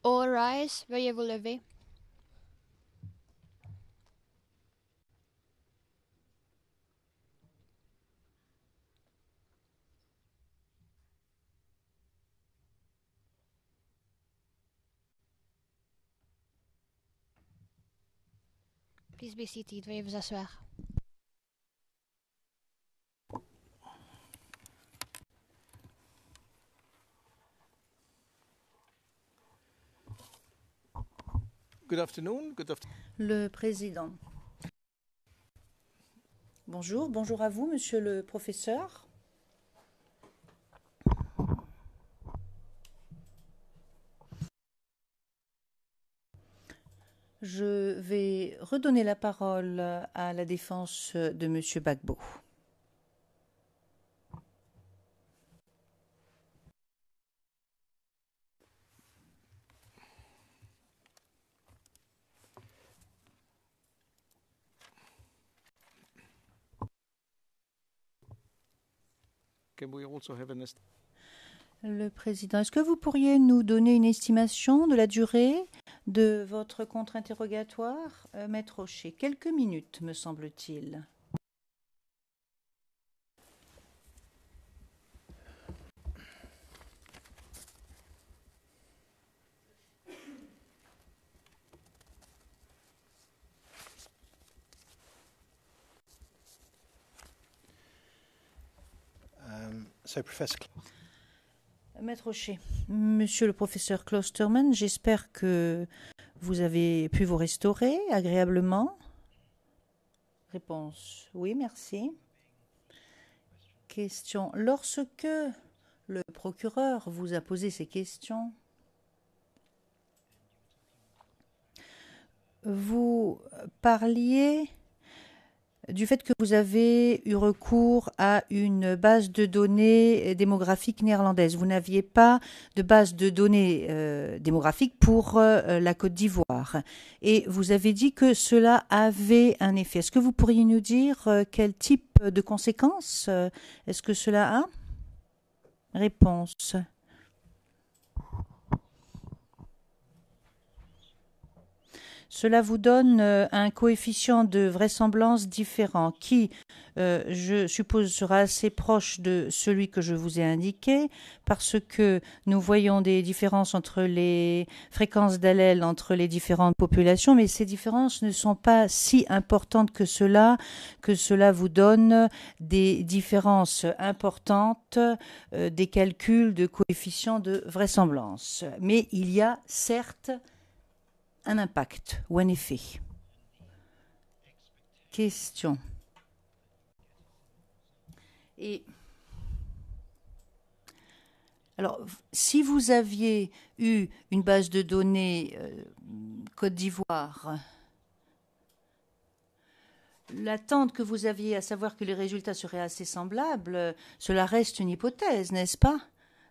All rise, veuillez vous lever. Please be seated, veuillez vous asseoir. Good afternoon. Le président. Bonjour, bonjour à vous, monsieur le professeur. Je vais redonner la parole à la défense de monsieur Gbagbo. Can we also have an Le président, est-ce que vous pourriez nous donner une estimation de la durée de votre contre-interrogatoire, Maître Rocher? Quelques minutes, me semble-t-il. Maître Rocher, monsieur le professeur Klosterman, j'espère que vous avez pu vous restaurer agréablement. Réponse: oui, merci. Question: lorsque le procureur vous a posé ces questions, vous parliez du fait que vous avez eu recours à une base de données démographique néerlandaise. Vous n'aviez pas de base de données démographique pour la Côte d'Ivoire. Et vous avez dit que cela avait un effet. Est-ce que vous pourriez nous dire quel type de conséquences est-ce que cela a? Réponse: cela vous donne un coefficient de vraisemblance différent qui, je suppose, sera assez proche de celui que je vous ai indiqué parce que nous voyons des différences entre les fréquences d'allèles entre les différentes populations, mais ces différences ne sont pas si importantes que cela vous donne des différences importantes des calculs de coefficient de vraisemblance. Mais il y a certes un impact ou un effet. Question. Et alors, si vous aviez eu une base de données Côte d'Ivoire, l'attente que vous aviez à savoir que les résultats seraient assez semblables, cela reste une hypothèse, n'est-ce pas?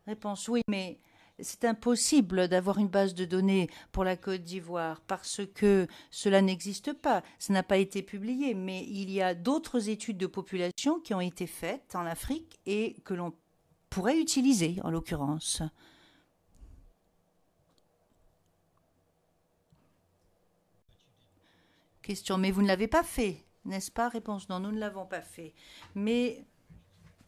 Réponse: oui, mais c'est impossible d'avoir une base de données pour la Côte d'Ivoire parce que cela n'existe pas. Ça n'a pas été publié, mais il y a d'autres études de population qui ont été faites en Afrique et que l'on pourrait utiliser, en l'occurrence. Question: mais vous ne l'avez pas fait, n'est-ce pas? Réponse: non, nous ne l'avons pas fait. Mais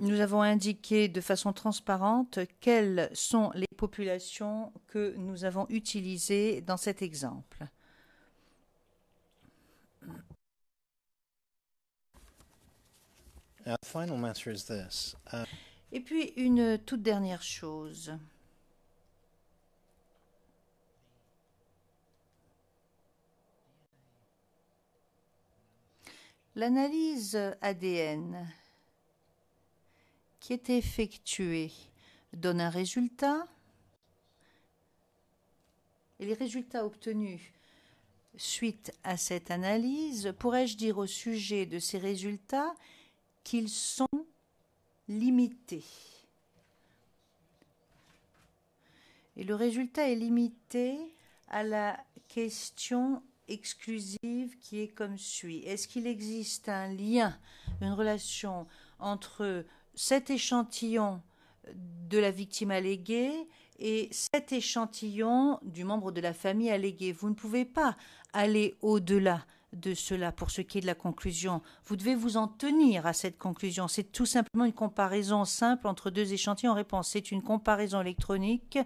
nous avons indiqué de façon transparente quelles sont les populations que nous avons utilisées dans cet exemple. Et puis une toute dernière chose. L'analyse ADN qui est effectuée donne un résultat et les résultats obtenus suite à cette analyse, pourrais-je dire au sujet de ces résultats qu'ils sont limités? Et le résultat est limité à la question exclusive qui est comme suit. Est-ce qu'il existe un lien, une relation entre cet échantillon de la victime alléguée et cet échantillon du membre de la famille allégué. Vous ne pouvez pas aller au-delà de cela pour ce qui est de la conclusion. Vous devez vous en tenir à cette conclusion. C'est tout simplement une comparaison simple entre deux échantillons en réponse. C'est une comparaison électronique,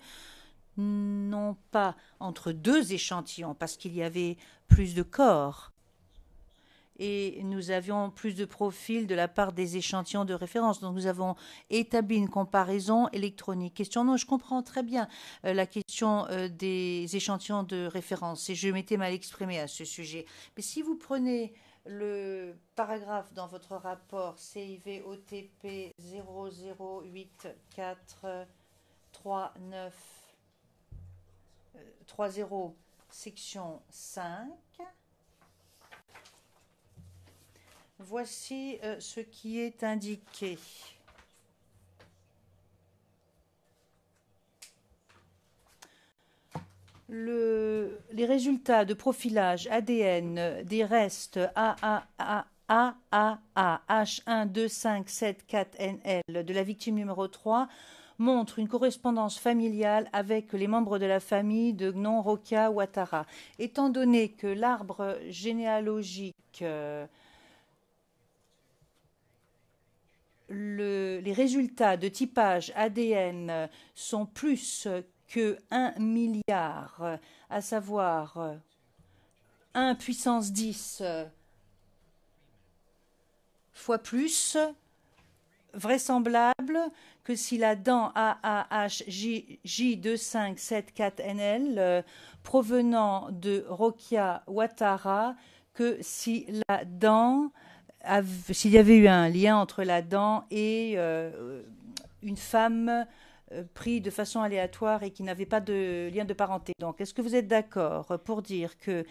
non pas entre deux échantillons, parce qu'il y avait plus de corps. Et nous avions plus de profils de la part des échantillons de référence. Donc nous avons établi une comparaison électronique. Question non, je comprends très bien la question des échantillons de référence et je m'étais mal exprimée à ce sujet. Mais si vous prenez le paragraphe dans votre rapport CIVOTP 00843930 section 5, voici ce qui est indiqué. Les résultats de profilage ADN des restes AAA H12574NL de la victime numéro 3 montrent une correspondance familiale avec les membres de la famille de Gnon Rokia Ouattara. Étant donné que l'arbre généalogique les résultats de typage ADN sont plus que 1 milliard, à savoir 1 puissance 10 fois plus, vraisemblable que si la dent AAHJ2574NL provenant de Rokia Ouattara, que si la dent s'il y avait eu un lien entre la dent et une femme prise de façon aléatoire et qui n'avait pas de lien de parenté. Donc, est-ce que vous êtes d'accord pour dire que,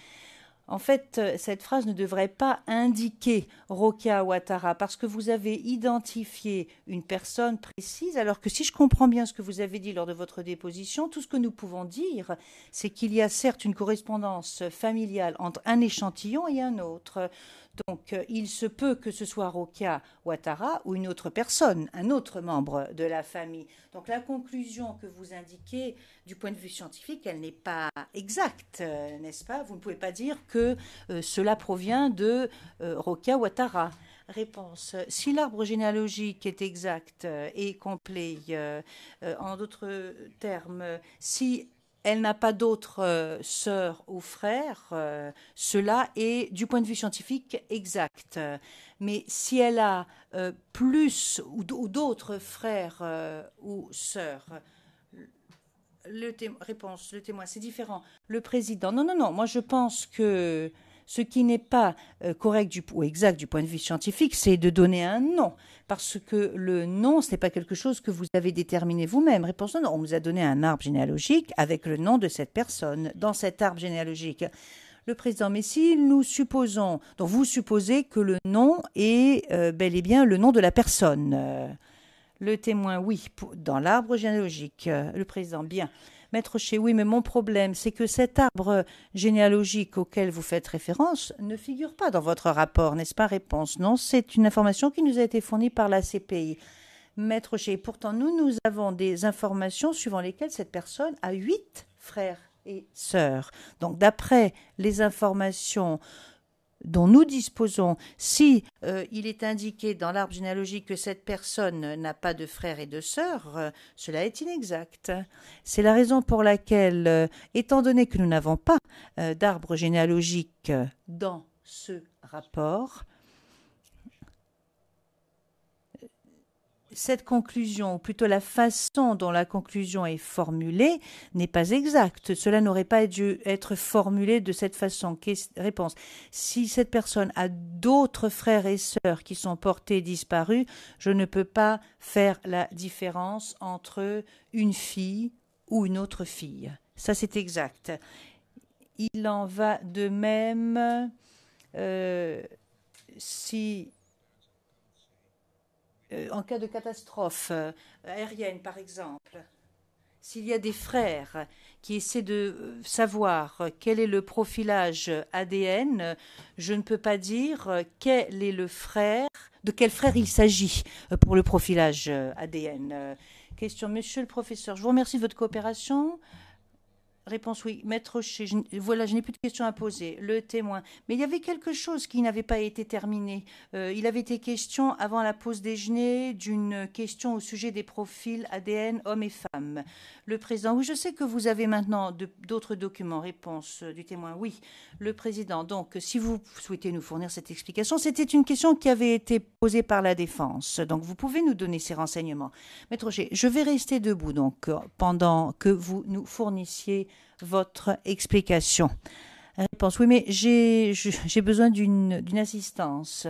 en fait, cette phrase ne devrait pas indiquer Rokia Ouattara parce que vous avez identifié une personne précise, alors que si je comprends bien ce que vous avez dit lors de votre déposition, tout ce que nous pouvons dire, c'est qu'il y a certes une correspondance familiale entre un échantillon et un autre. Donc, il se peut que ce soit Rokia Ouattara ou une autre personne, un autre membre de la famille. Donc, la conclusion que vous indiquez du point de vue scientifique, elle n'est pas exacte, n'est-ce pas? Vous ne pouvez pas dire que cela provient de Rokia Ouattara. Réponse. Si l'arbre généalogique est exact et complet, en d'autres termes, si elle n'a pas d'autres sœurs ou frères, cela est, du point de vue scientifique, exact. Mais si elle a plus ou d'autres frères ou sœurs, réponse, le témoin, c'est différent. Le président, non, moi je pense que ce qui n'est pas correct ou exact du point de vue scientifique, c'est de donner un nom. Parce que le nom, ce n'est pas quelque chose que vous avez déterminé vous-même. Réponse non, on vous a donné un arbre généalogique avec le nom de cette personne dans cet arbre généalogique. Le président, mais si nous supposons, donc vous supposez que le nom est bel et bien le nom de la personne. Le témoin, oui, dans l'arbre généalogique. Le président, bien. Maître Chez, oui, mais mon problème, c'est que cet arbre généalogique auquel vous faites référence ne figure pas dans votre rapport, n'est-ce pas? Réponse, non, c'est une information qui nous a été fournie par la CPI. Maître Chez, pourtant, nous avons des informations suivant lesquelles cette personne a 8 frères et sœurs. Donc, d'après les informations dont nous disposons, si il est indiqué dans l'arbre généalogique que cette personne n'a pas de frères et de sœurs, cela est inexact. C'est la raison pour laquelle, étant donné que nous n'avons pas d'arbre généalogique dans ce rapport, cette conclusion, ou plutôt la façon dont la conclusion est formulée, n'est pas exacte. Cela n'aurait pas dû être formulé de cette façon. Réponse. Si cette personne a d'autres frères et sœurs qui sont portés disparus, je ne peux pas faire la différence entre une fille ou une autre fille. Ça, c'est exact. Il en va de même si... en cas de catastrophe aérienne, par exemple, s'il y a des frères qui essaient de savoir quel est le profilage ADN, je ne peux pas dire quel est le frère, de quel frère il s'agit pour le profilage ADN. Question. Monsieur le professeur, je vous remercie de votre coopération. Réponse oui. Maître Rocher, voilà, je n'ai plus de questions à poser. Le témoin. Mais il y avait quelque chose qui n'avait pas été terminé. Il avait été question, avant la pause déjeuner, d'une question au sujet des profils ADN hommes et femmes. Le président, oui, je sais que vous avez maintenant d'autres documents. Réponse du témoin, oui. Le président, donc, si vous souhaitez nous fournir cette explication, c'était une question qui avait été posée par la défense. Donc, vous pouvez nous donner ces renseignements. Maître Rocher, je vais rester debout, donc, pendant que vous nous fournissiez votre explication. Réponse, oui, mais j'ai besoin d'une assistance.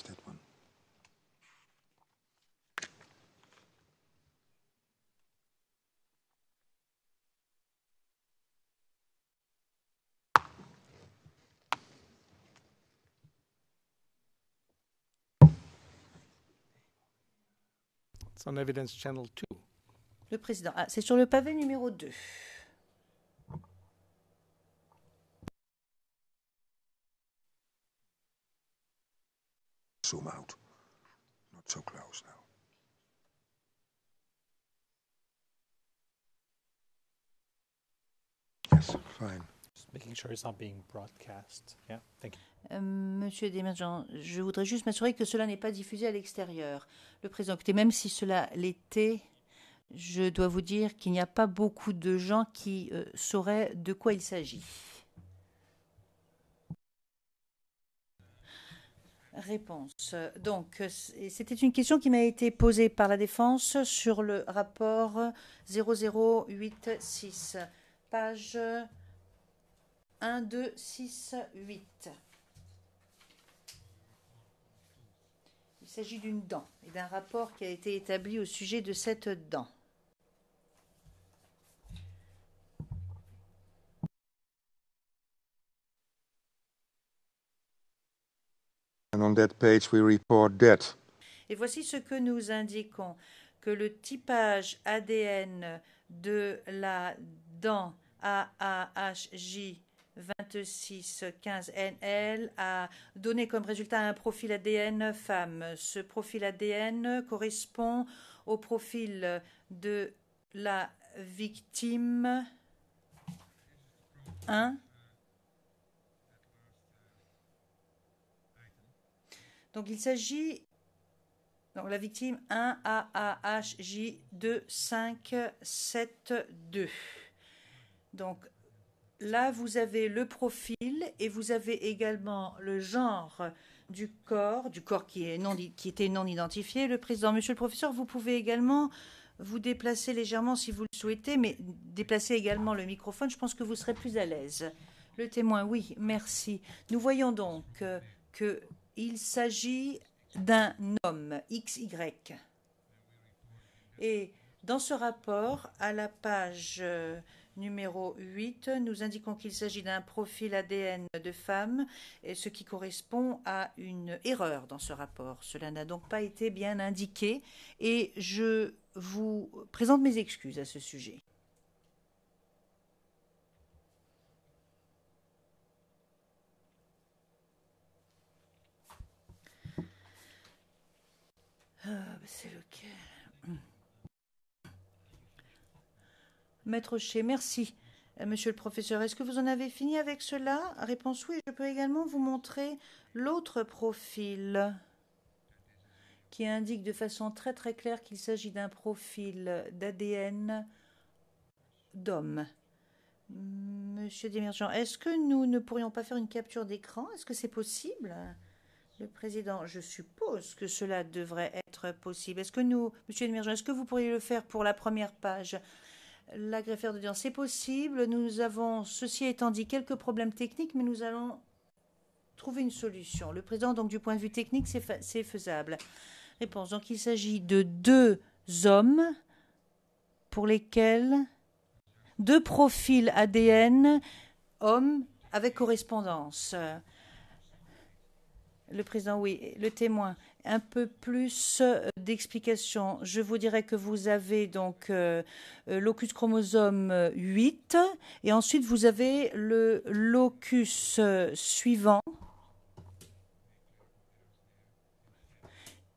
That one. It's on Evidence Channel 2. Le président, c'est sur le pavé numéro 2. Zoom out. Not so close now. Yes, fine. Just making sure it's not being broadcast. Yeah, thank you. Monsieur Desmarais, je voudrais juste m'assurer que cela n'est pas diffusé à l'extérieur. Le président, écoutez, même si cela l'était, je dois vous dire qu'il n'y a pas beaucoup de gens qui sauraient de quoi il s'agit. Réponse. Donc, c'était une question qui m'a été posée par la défense sur le rapport 0086, page 1268. Il s'agit d'une dent et d'un rapport qui a été établi au sujet de cette dent. And on that page we report that. Et voici ce que nous indiquons, que le typage ADN de la dent AAHJ 2615NL a donné comme résultat un profil ADN femme. Ce profil ADN correspond au profil de la victime 1. Donc il s'agit, donc la victime 1 AAHJ 2572. Donc là, vous avez le profil et vous avez également le genre du corps qui était non identifié. Le président, monsieur le professeur, vous pouvez également vous déplacer légèrement si vous le souhaitez, mais déplacer également le microphone, je pense que vous serez plus à l'aise. Le témoin, oui, merci. Nous voyons donc qu'il s'agit d'un homme, XY. Et dans ce rapport, à la page numéro 8, nous indiquons qu'il s'agit d'un profil ADN de femme, ce qui correspond à une erreur dans ce rapport. Cela n'a donc pas été bien indiqué et je vous présente mes excuses à ce sujet. C'est lequel? Maître Rocher, merci. Monsieur le professeur, est-ce que vous en avez fini avec cela? Réponse oui. Je peux également vous montrer l'autre profil qui indique de façon très très claire qu'il s'agit d'un profil d'ADN d'homme. Monsieur Desmarais, est-ce que nous ne pourrions pas faire une capture d'écran? Est-ce que c'est possible? Le président, je suppose que cela devrait être possible. Est-ce que monsieur Desmarais, est-ce que vous pourriez le faire pour la première page? La greffière d'audience, c'est possible. Nous avons, ceci étant dit, quelques problèmes techniques, mais nous allons trouver une solution. Le président, donc du point de vue technique, c'est faisable. Réponse. Donc il s'agit de 2 hommes pour lesquels 2 profils ADN hommes avec correspondance. Le président, oui, le témoin. Un peu plus d'explications. Je vous dirais que vous avez donc locus chromosome 8 et ensuite vous avez le locus suivant.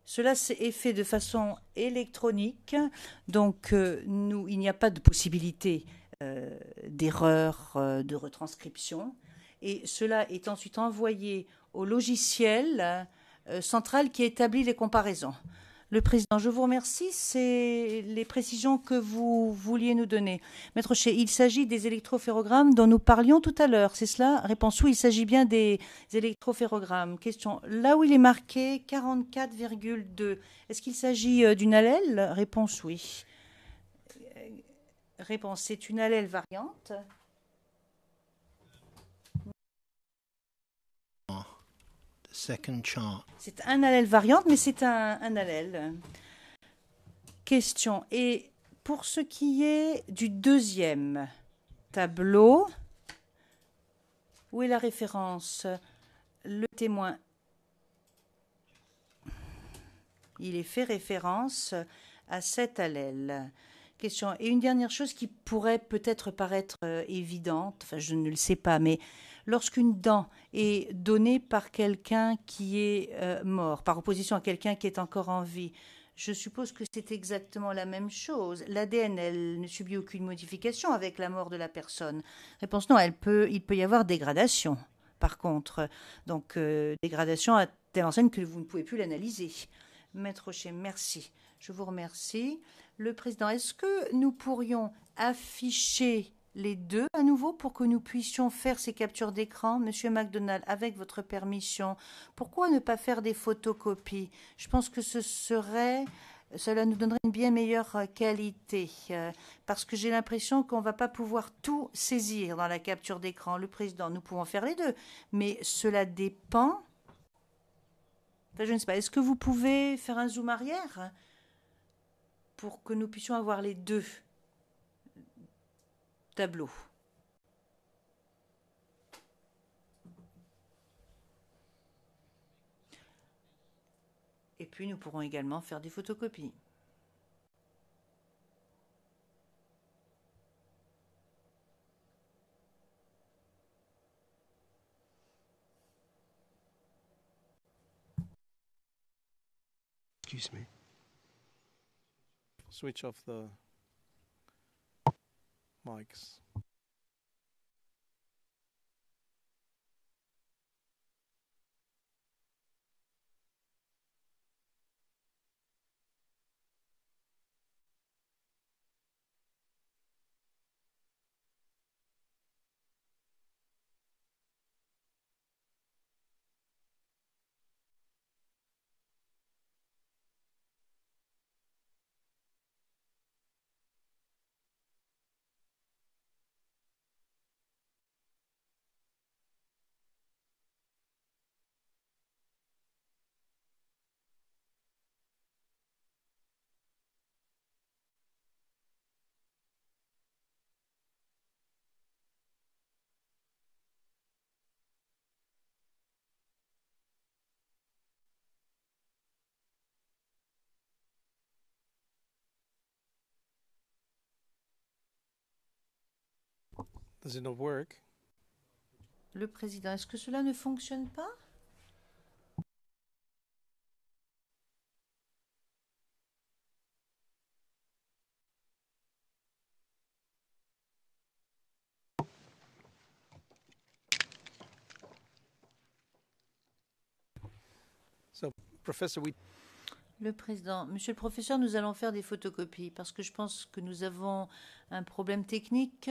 Cela est fait de façon électronique, donc il n'y a pas de possibilité d'erreur de retranscription. Et cela est ensuite envoyé au logiciel central qui établit les comparaisons. Le président, je vous remercie. C'est les précisions que vous vouliez nous donner. Maître Shea, il s'agit des électrophérogrammes dont nous parlions tout à l'heure. C'est cela? Réponse oui, il s'agit bien des électrophérogrammes. Question, là où il est marqué 44,2, est-ce qu'il s'agit d'une allèle? Réponse oui. Réponse, c'est une allèle variante. Second chart. C'est un allèle variante, mais c'est un allèle. Question. Et pour ce qui est du deuxième tableau, où est la référence? Le témoin. Il est fait référence à cet allèle. Question. Et une dernière chose qui pourrait peut-être paraître évidente, enfin je ne le sais pas, mais lorsqu'une dent est donnée par quelqu'un qui est mort, par opposition à quelqu'un qui est encore en vie, je suppose que c'est exactement la même chose. L'ADN, elle ne subit aucune modification avec la mort de la personne. Réponse non, il peut y avoir dégradation, par contre. Donc, dégradation à telle enseigne que vous ne pouvez plus l'analyser. Maître Rocher, merci. Je vous remercie. Le président, est-ce que nous pourrions afficher les deux à nouveau pour que nous puissions faire ces captures d'écran? Monsieur McDonald, avec votre permission, pourquoi ne pas faire des photocopies? Je pense que cela nous donnerait une bien meilleure qualité, parce que j'ai l'impression qu'on ne va pas pouvoir tout saisir dans la capture d'écran. Le président, nous pouvons faire les deux, mais cela dépend. Enfin, je ne sais pas, est-ce que vous pouvez faire un zoom arrière pour que nous puissions avoir les deux tableaux? Et puis nous pourrons également faire des photocopies. Excuse me. Switch off the mics. Does it not work? Le président, est-ce que cela ne fonctionne pas? So, Professor, Le président, monsieur le professeur, nous allons faire des photocopies parce que je pense que nous avons un problème technique,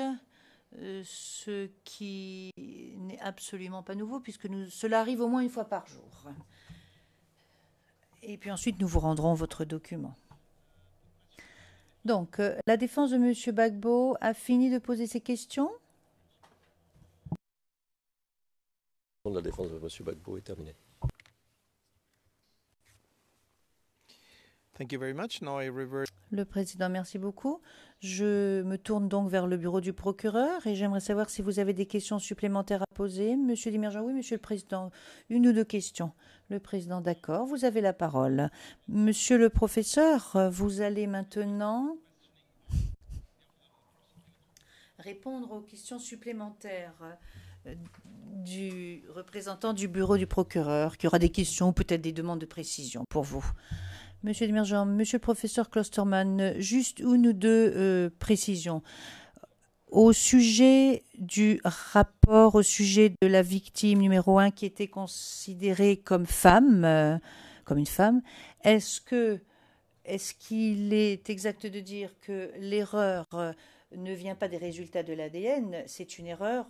ce qui n'est absolument pas nouveau puisque cela arrive au moins une fois par jour. Et puis ensuite, nous vous rendrons votre document. Donc, la défense de monsieur Gbagbo a fini de poser ses questions? La défense de monsieur Gbagbo est terminée. thank you very much. Now I reverse. Le président, merci beaucoup. Je me tourne donc vers le bureau du procureur et j'aimerais savoir si vous avez des questions supplémentaires à poser. Monsieur Dimerjan, oui, monsieur le président, une ou deux questions. Le président, d'accord, vous avez la parole. Monsieur le professeur, vous allez maintenant répondre aux questions supplémentaires du représentant du bureau du procureur, qui aura des questions ou peut-être des demandes de précision pour vous. Monsieur Demirjian, monsieur le professeur Klosterman, juste une ou deux précisions. Au sujet du rapport, au sujet de la victime numéro 1 qui était considérée comme femme, comme une femme, est-ce qu'il est exact de dire que l'erreur ne vient pas des résultats de l'ADN, c'est une erreur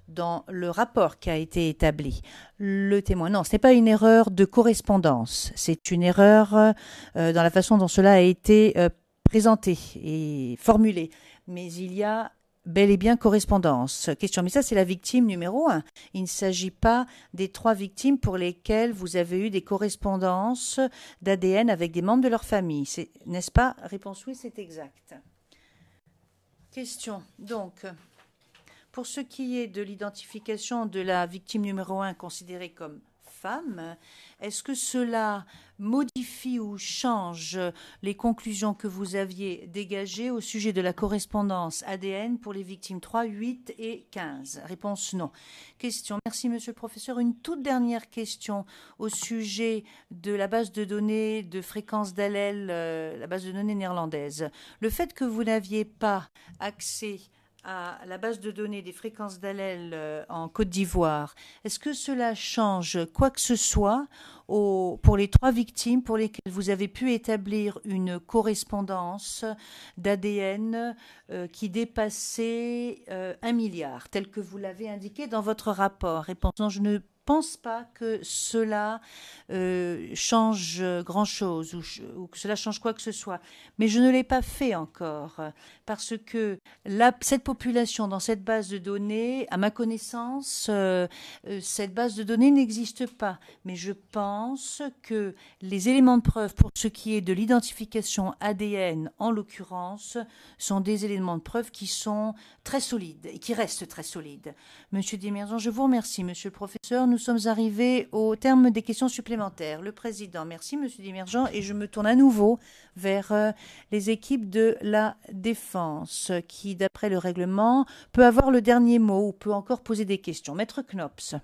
dans le rapport qui a été établi. Le témoin, non, ce n'est pas une erreur de correspondance, c'est une erreur dans la façon dont cela a été présenté et formulé. Mais il y a bel et bien correspondance. Question, mais ça c'est la victime numéro 1. Il ne s'agit pas des 3 victimes pour lesquelles vous avez eu des correspondances d'ADN avec des membres de leur famille. N'est-ce pas? Réponse oui, c'est exact. Question, donc, pour ce qui est de l'identification de la victime numéro 1 considérée comme femme, est-ce que cela modifie ou change les conclusions que vous aviez dégagées au sujet de la correspondance ADN pour les victimes 3, 8 et 15? Réponse non. Question. Merci, monsieur le professeur. Une toute dernière question au sujet de la base de données de fréquence d'allèle, la base de données néerlandaise. Le fait que vous n'aviez pas accès à la base de données des fréquences d'allèle en Côte d'Ivoire, est-ce que cela change quoi que ce soit pour les 3 victimes pour lesquelles vous avez pu établir une correspondance d'ADN qui dépassait 1 milliard, tel que vous l'avez indiqué dans votre rapport? Réponse non, je ne pense pas que cela change grand-chose ou que cela change quoi que ce soit. Mais je ne l'ai pas fait encore parce que cette population dans cette base de données, à ma connaissance, cette base de données n'existe pas. Mais je pense que les éléments de preuve pour ce qui est de l'identification ADN, en l'occurrence, sont des éléments de preuve qui sont très solides et qui restent très solides. Monsieur Demirjian, je vous remercie, monsieur le professeur. Nous sommes arrivés au terme des questions supplémentaires. Le président, merci monsieur Demirjian, et je me tourne à nouveau vers les équipes de la défense qui, d'après le règlement, peut avoir le dernier mot ou peut encore poser des questions. Maître Knops.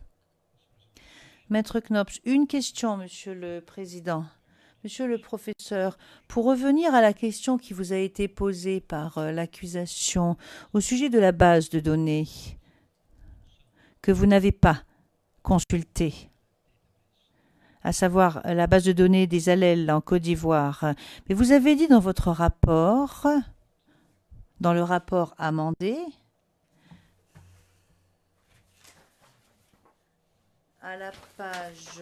Maître Knops, une question, monsieur le président. Monsieur le professeur, pour revenir à la question qui vous a été posée par l'accusation au sujet de la base de données que vous n'avez pas consultée, à savoir la base de données des allèles en Côte d'Ivoire, mais vous avez dit dans votre rapport, dans le rapport amendé, à la page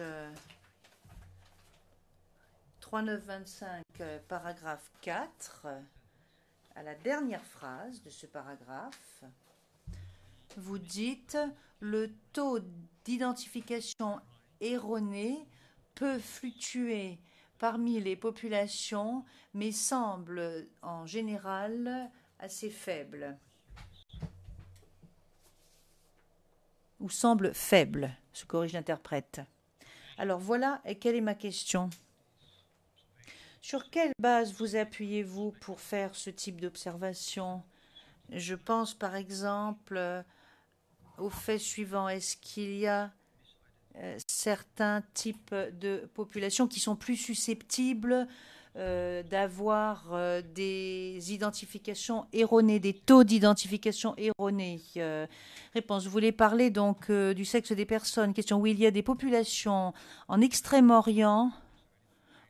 3925, paragraphe 4, à la dernière phrase de ce paragraphe, vous dites « Le taux d'identification erroné peut fluctuer parmi les populations, mais semble en général assez faible. » Ou semble faible, se corrige l'interprète. Alors voilà, et quelle est ma question? Sur quelle base vous appuyez-vous pour faire ce type d'observation? Je pense par exemple au fait suivant. Est-ce qu'il y a certains types de populations qui sont plus susceptibles d'avoir des identifications erronées, des taux d'identification erronés? Réponse. Vous voulez parler donc du sexe des personnes. Question. Où il y a des populations en Extrême-Orient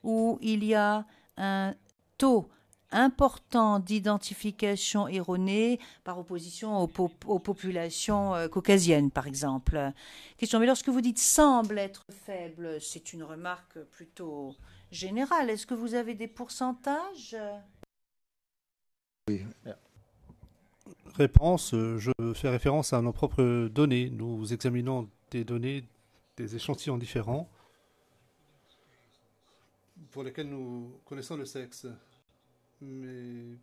où il y a un taux important d'identification erronée par opposition aux populations caucasiennes, par exemple. Question, mais lorsque vous dites semble être faible, c'est une remarque plutôt générale. Est-ce que vous avez des pourcentages? Oui. Réponse, je fais référence à nos propres données. Nous examinons des données, des échantillons différents pour lesquels nous connaissons le sexe. Mais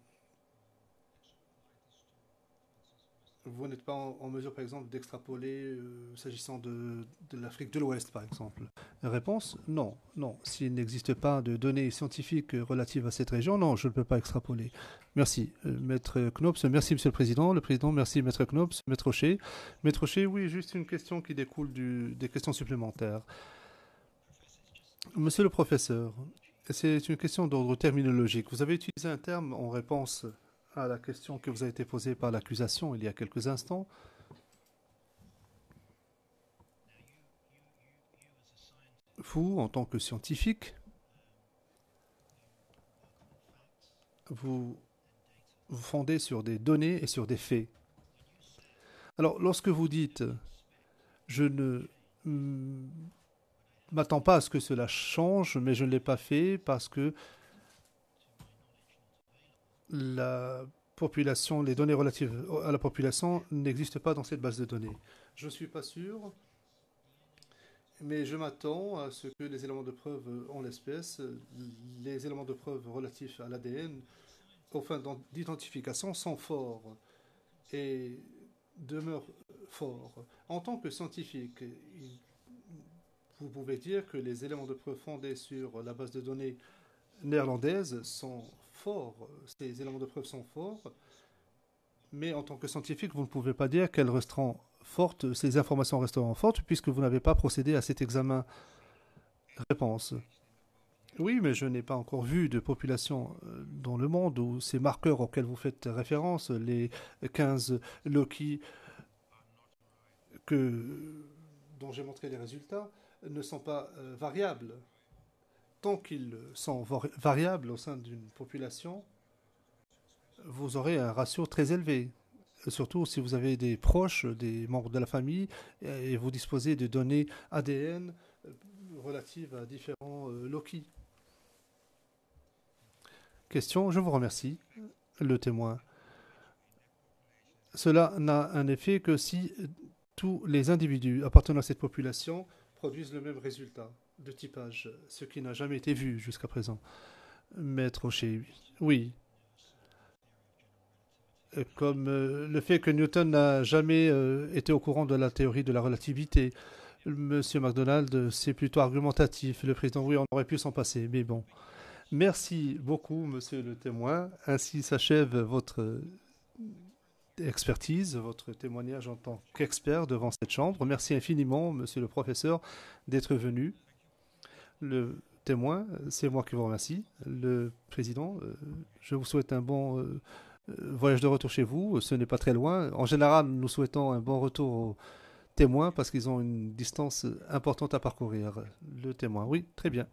vous n'êtes pas en mesure, par exemple, d'extrapoler s'agissant de l'Afrique de l'Ouest, par exemple. Réponse, non, non. S'il n'existe pas de données scientifiques relatives à cette région, non, je ne peux pas extrapoler. Merci, Maître Knops. Merci, Monsieur le Président. Le Président, merci, Maître Knops. Maître Rocher. Maître Rocher, oui, juste une question qui découle des questions supplémentaires. Monsieur le professeur, c'est une question d'ordre terminologique. Vous avez utilisé un terme en réponse à la question qui vous a été posée par l'accusation il y a quelques instants. Vous, en tant que scientifique, vous vous fondez sur des données et sur des faits. Alors, lorsque vous dites « je ne m'attends pas à ce que cela change, mais je ne l'ai pas fait parce que la population, les données relatives à la population n'existent pas dans cette base de données. Je ne suis pas sûr, mais je m'attends à ce que les éléments de preuve en l'espèce, les éléments de preuve relatifs à l'ADN, aux fins d'identification, sont forts et demeurent forts. En tant que scientifique, vous pouvez dire que les éléments de preuve fondés sur la base de données néerlandaise sont forts, ces éléments de preuve sont forts, mais en tant que scientifique, vous ne pouvez pas dire qu'elles resteront fortes, ces informations resteront fortes, puisque vous n'avez pas procédé à cet examen. Réponse. Oui, mais je n'ai pas encore vu de population dans le monde où ces marqueurs auxquels vous faites référence, les 15 Loki dont j'ai montré les résultats, ne sont pas variables. Tant qu'ils sont variables au sein d'une population, vous aurez un ratio très élevé. Surtout si vous avez des proches, des membres de la famille, et vous disposez de données ADN relatives à différents Loki. Question, je vous remercie. Le témoin. Cela n'a un effet que si tous les individus appartenant à cette population produisent le même résultat de typage, ce qui n'a jamais été vu jusqu'à présent. Maître Rocher, oui. Comme le fait que Newton n'a jamais été au courant de la théorie de la relativité. Monsieur MacDonald, c'est plutôt argumentatif. Le président, oui, on aurait pu s'en passer, mais bon. Merci beaucoup, monsieur le témoin. Ainsi s'achève votre expertise, votre témoignage en tant qu'expert devant cette chambre. Merci infiniment, monsieur le professeur, d'être venu. Le témoin, c'est moi qui vous remercie. Le président, je vous souhaite un bon voyage de retour chez vous. Ce n'est pas très loin. En général, nous souhaitons un bon retour aux témoins parce qu'ils ont une distance importante à parcourir. Le témoin, oui, très bien.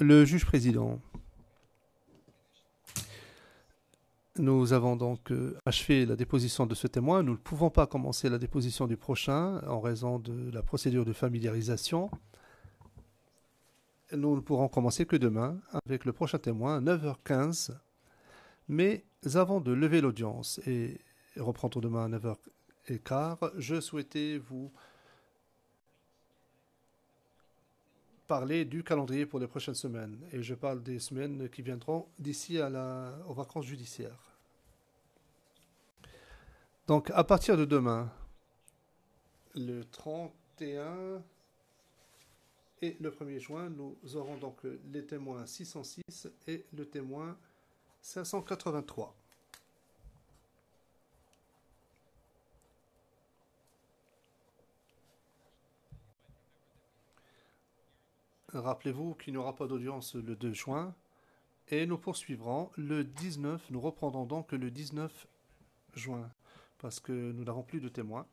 Le juge président. Nous avons donc achevé la déposition de ce témoin. Nous ne pouvons pas commencer la déposition du prochain en raison de la procédure de familiarisation. Nous ne pourrons commencer que demain avec le prochain témoin à 9h15. Mais avant de lever l'audience et reprendre demain à 9h15, je souhaitais vous parler du calendrier pour les prochaines semaines. Et je parle des semaines qui viendront d'ici aux vacances judiciaires. Donc, à partir de demain, le 31 et le 1er juin, nous aurons donc les témoins 606 et le témoin 583. Rappelez-vous qu'il n'y aura pas d'audience le 2 juin et nous poursuivrons le 19. Nous reprendrons donc le 19 juin parce que nous n'avons plus de témoins.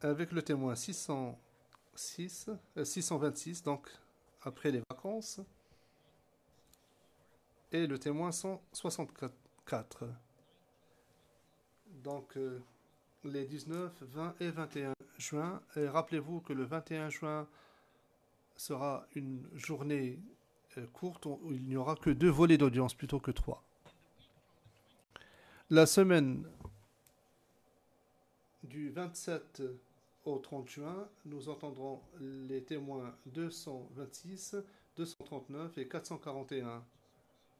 Avec le témoin 626, donc après les vacances. et le témoin 164. Donc, les 19, 20 et 21 juin. Et rappelez-vous que le 21 juin sera une journée courte où il n'y aura que 2 volets d'audience plutôt que 3. La semaine du 27 au 30 juin, nous entendrons les témoins 226, 239 et 441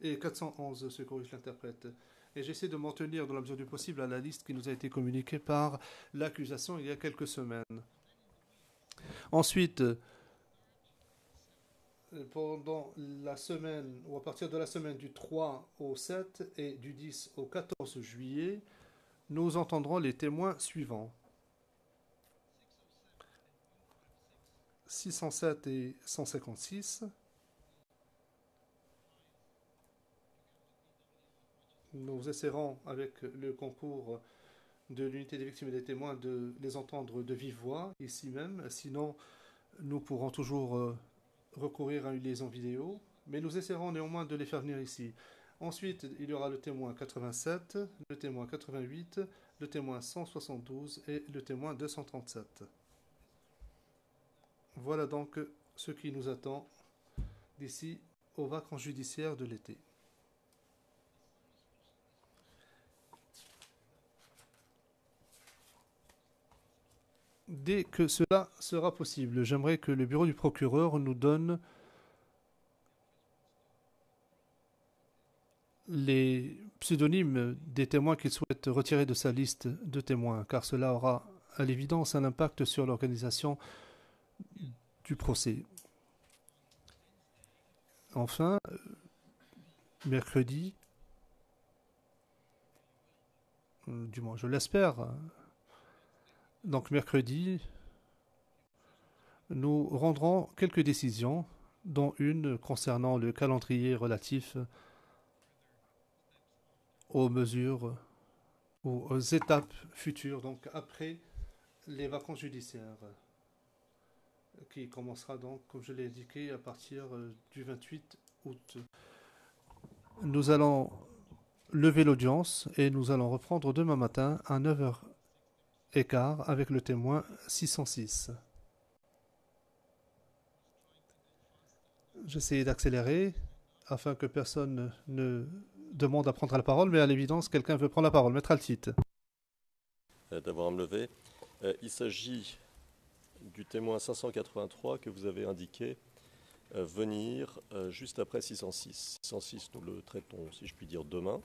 et 411, se corrige l'interprète. Et j'essaie de m'en tenir dans la mesure du possible à la liste qui nous a été communiquée par l'accusation il y a quelques semaines. Ensuite, pendant la semaine, ou à partir de la semaine du 3 au 7 et du 10 au 14 juillet, nous entendrons les témoins suivants. 607 et 156. Nous essaierons, avec le concours de l'unité des victimes et des témoins, de les entendre de vive voix, ici même. Sinon, nous pourrons toujours recourir à une liaison vidéo, mais nous essaierons néanmoins de les faire venir ici. Ensuite, il y aura le témoin 87, le témoin 88, le témoin 172 et le témoin 237. Voilà donc ce qui nous attend d'ici aux vacances judiciaires de l'été. Dès que cela sera possible, j'aimerais que le bureau du procureur nous donne les pseudonymes des témoins qu'il souhaite retirer de sa liste de témoins, car cela aura à l'évidence un impact sur l'organisation du procès. Enfin, mercredi, du moins je l'espère, donc mercredi, nous rendrons quelques décisions, dont une concernant le calendrier relatif aux mesures ou aux étapes futures, donc après les vacances judiciaires, qui commencera donc, comme je l'ai indiqué, à partir du 28 août. Nous allons lever l'audience et nous allons reprendre demain matin à 9h15 avec le témoin 606. J'essaie d'accélérer afin que personne ne demande à prendre la parole, mais à l'évidence, quelqu'un veut prendre la parole. Maître Altit. D'avoir à me lever. Il s'agit du témoin 583 que vous avez indiqué venir juste après 606. 606, nous le traitons, si je puis dire, demain.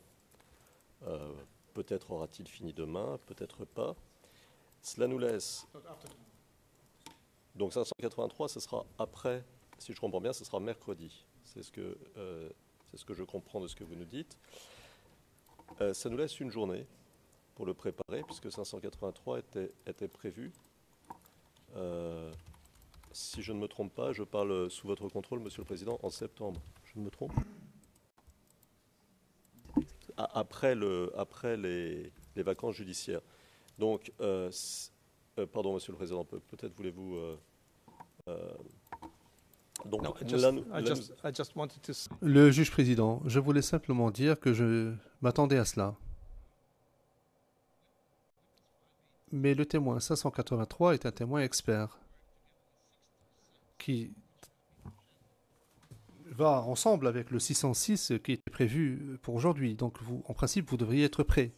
Peut-être aura-t-il fini demain, peut-être pas. Cela nous laisse... Donc 583, ce sera après, si je comprends bien, ce sera mercredi. C'est ce que je comprends de ce que vous nous dites. Ça nous laisse une journée pour le préparer, puisque 583 était prévu. Si je ne me trompe pas, je parle sous votre contrôle, Monsieur le Président, en septembre. Je ne me trompe? Après les vacances judiciaires. Donc, pardon, Monsieur le Président, peut-être voulez-vous... donc, No, I just wanted to... Le juge président, je voulais simplement dire que je m'attendais à cela. Mais le témoin 583 est un témoin expert qui va ensemble avec le 606 qui était prévu pour aujourd'hui. Donc, vous, en principe, vous devriez être prêt.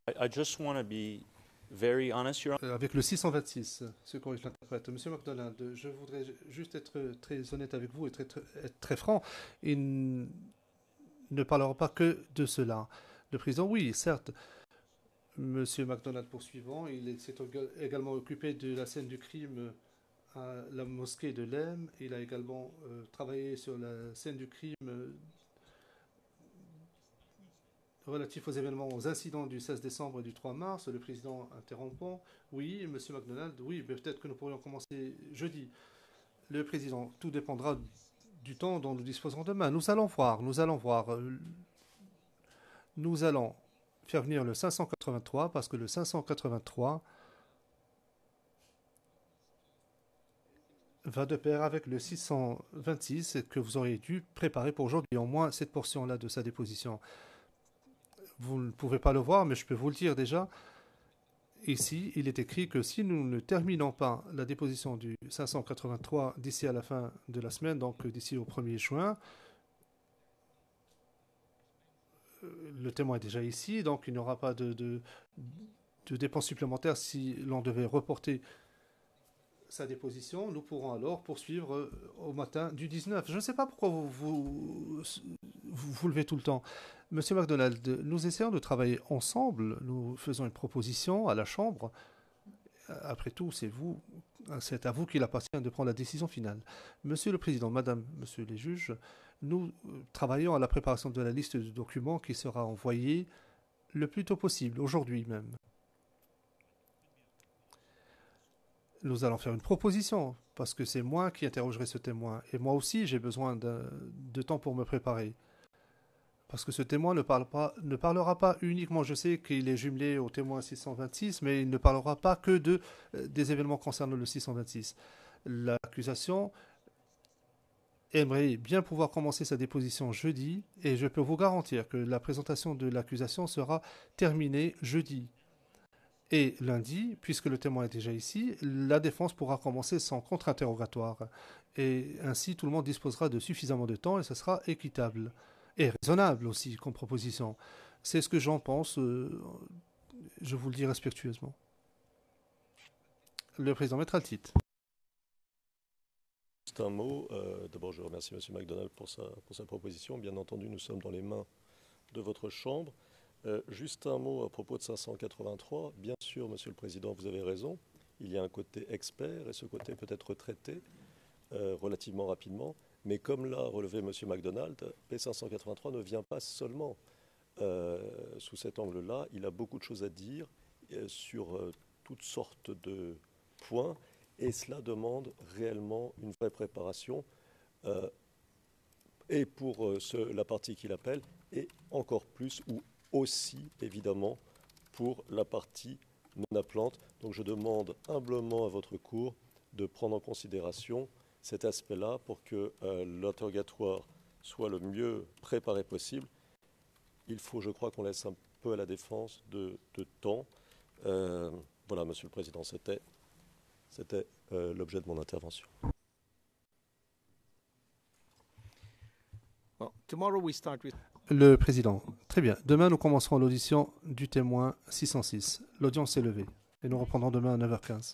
I just want to be very honest, Your Honor. Avec le 626, ce corrige l'interprète. Monsieur McDonald, je voudrais juste être très honnête avec vous et être très franc. Il ne parlera pas que de cela. Le président, oui, certes. Monsieur McDonald, poursuivant, il s'est également occupé de la scène du crime à la mosquée de Lem. Il a également travaillé sur la scène du crime relatif aux événements, aux incidents du 16 décembre et du 3 mars. Le président interrompant. Oui, monsieur McDonald, oui, mais peut-être que nous pourrions commencer jeudi. Le président, tout dépendra du temps dont nous disposerons demain. Nous allons voir. Nous allons faire venir le 583 parce que le 583 va de pair avec le 626 que vous auriez dû préparer pour aujourd'hui, au moins cette portion-là de sa déposition. Vous ne pouvez pas le voir, mais je peux vous le dire déjà. Ici, il est écrit que si nous ne terminons pas la déposition du 583 d'ici à la fin de la semaine, donc d'ici au 1er juin, le témoin est déjà ici, donc il n'y aura pas de dépenses supplémentaires si l'on devait reporter sa déposition. Nous pourrons alors poursuivre au matin du 19. Je ne sais pas pourquoi vous levez tout le temps. Monsieur MacDonald, nous essayons de travailler ensemble. Nous faisons une proposition à la Chambre. Après tout, c'est à vous qu'il appartient de prendre la décision finale. Monsieur le Président, Madame, Monsieur les juges, nous travaillons à la préparation de la liste de documents qui sera envoyée le plus tôt possible, aujourd'hui même. Nous allons faire une proposition, parce que c'est moi qui interrogerai ce témoin. Et moi aussi, j'ai besoin de temps pour me préparer. Parce que ce témoin ne parlera pas uniquement, je sais qu'il est jumelé au témoin 626, mais il ne parlera pas que des événements concernant le 626. L'accusation aimerait bien pouvoir commencer sa déposition jeudi, et je peux vous garantir que la présentation de l'accusation sera terminée jeudi. Et lundi, puisque le témoin est déjà ici, la défense pourra commencer son contre-interrogatoire. Et ainsi, tout le monde disposera de suffisamment de temps et ce sera équitable. Et raisonnable aussi comme proposition. C'est ce que j'en pense, je vous le dis respectueusement. Le président mettra le titre. Juste un mot. D'abord, je remercie M. MacDonald pour sa proposition. Bien entendu, nous sommes dans les mains de votre Chambre. Juste un mot à propos de 583. Bien sûr, Monsieur le Président, vous avez raison. Il y a un côté expert et ce côté peut être traité relativement rapidement. Mais comme l'a relevé M. MacDonald, P583 ne vient pas seulement sous cet angle-là. Il a beaucoup de choses à dire sur toutes sortes de points et cela demande réellement une vraie préparation et pour la partie qu'il appelle et encore plus ou aussi évidemment pour la partie non appelante. Donc je demande humblement à votre cour de prendre en considération cet aspect-là pour que l'interrogatoire soit le mieux préparé possible. Il faut, je crois, qu'on laisse un peu à la défense de temps. Voilà, Monsieur le Président, c'était l'objet de mon intervention. Well, tomorrow we start with... Le Président, très bien. Demain, nous commencerons l'audition du témoin 606. L'audience est levée et nous reprendrons demain à 9h15.